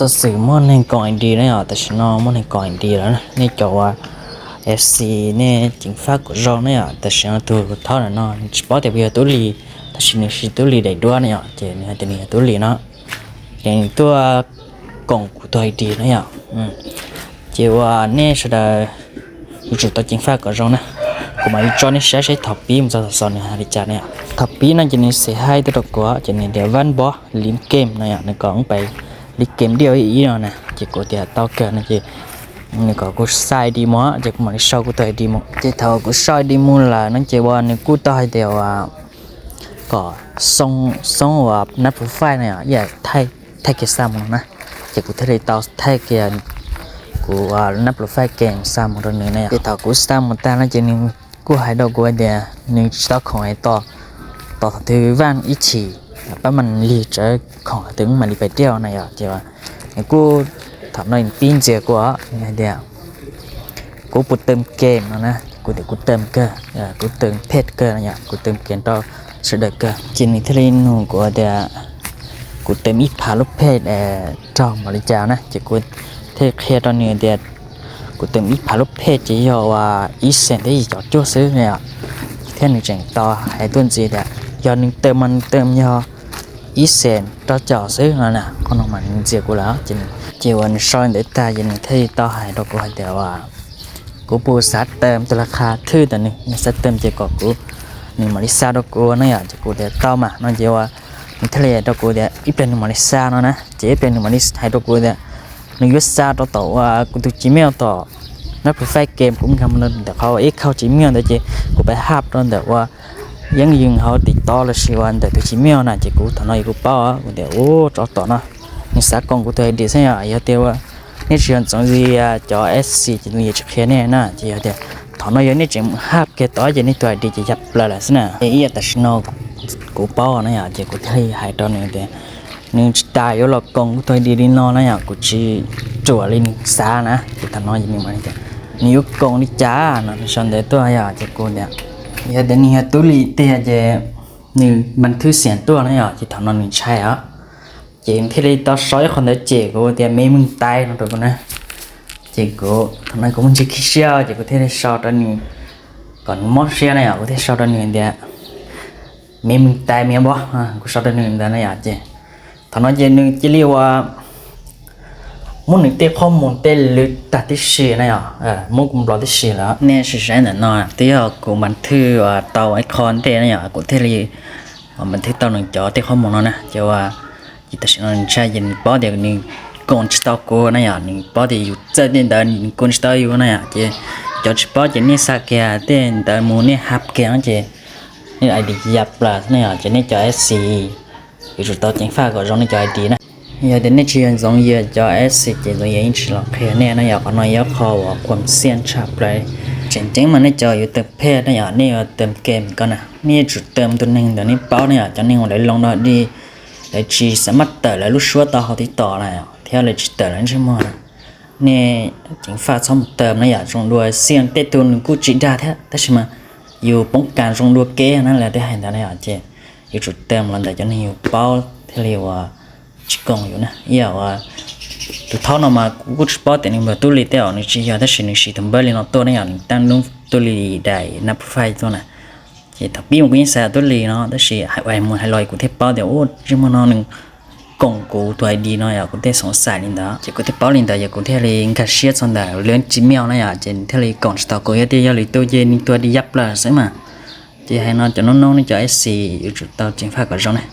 สสื่อมอนในก่อนดีนะแต่ฉันนอมอนในก่อนดีแล้วนะนี่จอว่า FC เนี่ยจริงฟ้าก็รอเนี่ยแต่ฉันตัวเท่านั้นเนาะเฉพาะแต่เบียตัวลีแต่ฉันนี่สิตัวลีได้ด้วยเนี่ยเจเนี่ยแต่เนี่ยตัวลีเนาะอย่างตัวกล่องกูตัวดีนะเนี่ยเจว่าเนี่ยสุดาอยู่จุดตัวจริงฟ้าก็รอนะกูมาอีจอนี่ใช้ท็อปปี้มันจะสอนเนี่ยฮาริจาเนี่ยท็อปปี้นั่นจะนี่เสียให้ตัวกว่าจะนี่เดี๋ยววันบ่ลิมเกมเนี่ยในกล่องไปลิเกมเดียวอีเนาะนะจะกูเดี๋ยวต่อเกินนะจีนี่ก็กูใส่ดีมั้งจะกูมาชอบกูตัวดีมั้งจะเท่ากูใส่ดีมั้งละนั่นจะว่านี่กูต่อเดียวก็ส่งว่านับโปรไฟล์เนี่ยอยากไทยเกษามนะจะกูทะเลต่อไทยเกณฑ์กูว่านับโปรไฟล์เก่งสามตัวนึงเนี่ยจะเท่ากูสามแต่ละจะนี่กูให้ดอกกูเดียวนี่ต่อของไอ้ต่อถือวันอีชีประมาณลีจะของถึงมันลีไปเที่ยวนะจะว่ากูทำหน่อยปีนเจียกว่าเดียวกูปุดเติมเกมนะกูเดี๋ยวกูเติมเกอกูเติมเพชรเกอเนี่ยกูเติมเกมต่อสุดเด็กเกอจินทรีนูกูเดี๋ยวกูเติมอีพาลูกเพชรจอมบริจาคนะจะกูเทเคตอนนี้เดี๋ยวกูเติมอีพาลูกเพชรจะยอว่าอีเซนที่จอดจู่ซื้อเนี่ยเท่านี้จังต่อให้ต้นจีเดียยอนึงเติมมันเติมยออีเซนต่อจอซื้อแล้วนะคนของมันเจียกูแล้วจินเจวันซอยเด็ดตายันที่ต่อให้ดอกกูเดียวว่ากูปูสัตเติมตัวราคาทื่อแต่นึงสัตเติมเจกกูนี่มาริซาดอกกูนะอยากจะกูเดียวต่อมานั่นเจว่ามีทะเลดอกกูเดียวอีเป็นมาริซาเนาะนะเจเป็นมาริซให้ดอกกูเดียวนึกยุซาต่อว่ากูถูกจิเมลต่อนับไฟเกมกูไม่ทำมันแต่เขาเข้าจิเมลแต่เจกูไปฮับตอนแต่ว่ายังยิงเขาติดต่อเลยสิวันแต่ถูกจิเมลน่ะเจกูทำหน่อยกูเป้ากูเดียวโอ้ต่อเนาะนี่สักกองกูตัวดีใช่ไหมอย่าเดียวนี่เชื่อจงจีจอ SC จะมีจะแค่นี้นะจะเดียวถอนน้อยนี่จะฮับแค่ต่อจะนี่ตัวดีจะยับเลยล่ะสินะไอ้เหี้ยแต่ฉันเอากูเป้านะอย่าจะกูที่หายตอนนี้เดียวนี่ตายอยู่หรอกกองกูตัวดีนอนนะอย่ากูจีจั่วลินซานะกูถอนน้อยนี่มันจะนี่ยุกองนี่จ้านะฉันเดียวตัวอย่าจะกูเดียวอย่าเดี๋ยวนี้ตัวลีเตียจะนี่มันคือเสียงตัวนะอย่าจะถอนน้อยนี่ใช่อ่ะเจงที่ได้ต่อซอยคนเดียวเจกูเดี๋ยวไม่มึงตายนะตัวกูนะเจกูทำไมกูมันจะคิดเชี่ยวเจกูที่ได้ชอบตอนนี้ก่อนมอดเชี่ยวนะกูที่ชอบตอนนี้เดี๋ยวไม่มึงตายไม่บ่กูชอบตอนนี้เดี๋ยวนะเจทำไมเจนึงจะเรียกว่ามุ่งหนึ่งเตะข้อมูลเตะลึกตัดที่สี่นะมุ่งกูรอที่สี่แล้วเนี่ยใช่ไหมเนาะที่กูบันทึกว่าเตาไอคอนเตะนะกูที่เรียกบันทึกเตาหนึ่งจอเตะข้อมูลนะเจ้าว่าแต่ฉันใช้ยันป้อเดียวนี่ก่อนจะต่อกูนะอย่างนี่ป้อเดียวอยู่เจอเดินเดินก่อนจะต่ออยู่นะอย่างเจจอดป้อจะนี่สักแก่เดินเดินมูนี่ฮับแก่นะเจนี่ไอดียับปลาเนี่ยจะนี่จอ SC อยู่จุดต่อจิงฟ้าก็ร้องนี่จอ ID นะอย่าเดินนี่เชียงสองเยอะจอ SC เจตัวยังอินชิลแค่เนี่ยนะอย่างก็น้อยยักษ์คอว่าความเสี่ยงชับเลยจริงๆมันนี่จออยู่เติมเพศนะอย่างนี่เติมเกมก็นะนี่จุดเติมตัวหนึ่งเดี๋ยวนี้ป้อเนี่ยจะนี่วันไหนลงหน่อยดีเลยจีสามารถเติร์เลยรู้ชัวต่อเขาที่ต่ออะไรเที่ยวเลยจีเติร์นั่นใช่ไหมเนี่ยจริงฟ้าช่องเติมนะอยากจงด้วยเสียงเตะตัวนึงกูจีได้แท้แต่ใช่ไหมอยู่ป้องกันจงด้วยเก๋นั่นแหละได้เห็นแต่เนี่ยเจ๊อยู่จุดเติมแล้วแต่จะนี่อยู่เป้าที่เรียกว่าจิกงอยู่นะอย่าว่าตัวเท่านั้นมากูจะป้อแต่นี่แบบตัวลีเดียวนี่จีอยากได้สิ่งสิ่งทำเบอร์ลีนตัวนี่อย่างตั้งนุ่มตัวลีได้นับไฟตัวน่ะถ้าปีมันก็ยังใส่ตัวลีเนาะแต่สิหายไปมันหายลอยกูเทปเป้าเดี๋ยวโอ้จิมันนอนหนึ่งกงกูตัวไอดีเนาะอยากกูเทสงสัยลินดาจะกูเทปเป้าลินดาอยากกูเทเลยกัดเชียร์สนดาเรื่องจิมเมียวนะอยากเจนเทเลยก่อนสตอกูอยากเทอยากเลยตัวเจนี่ตัวดียับละใช่ไหมจะให้นอนจะน้องๆนี่จะไอซีอยู่จุดตัวจิงฟ้ากับเราเนี่ย